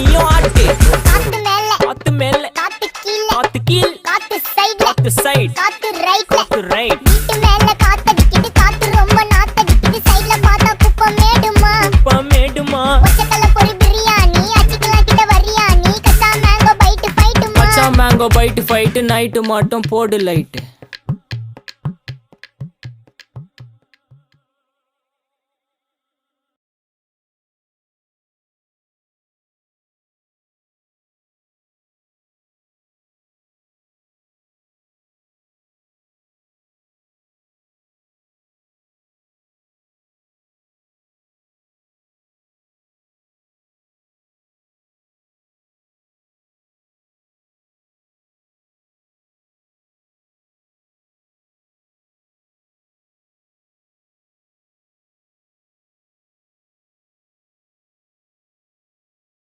நீயும் ஆட்டு. காத்து மேல காத்து மேல காத்து கீழ காத்து கீழ் காத்து சைடுல காத்து சைடு காத்து ரைட்ல காத்து ரைட். வீட்டு மேல காத்தடிக்குது காத்து ரொம்ப நாத்தடிக்குது சைடுல பார்த்தா குப்பை மேடுமா மேடுமா ஒச்சக்கல்ல பொரி பிரியாணி அச்சிக்கலாம் கிட்ட வரியாணி கச்சா மேங்கோ பைட்டு ஃபைட்டுமா மச்சான் மேங்கோ பைட்டு ஃபைட்டு நைட்டு மட்டும் போடு லைட்டு.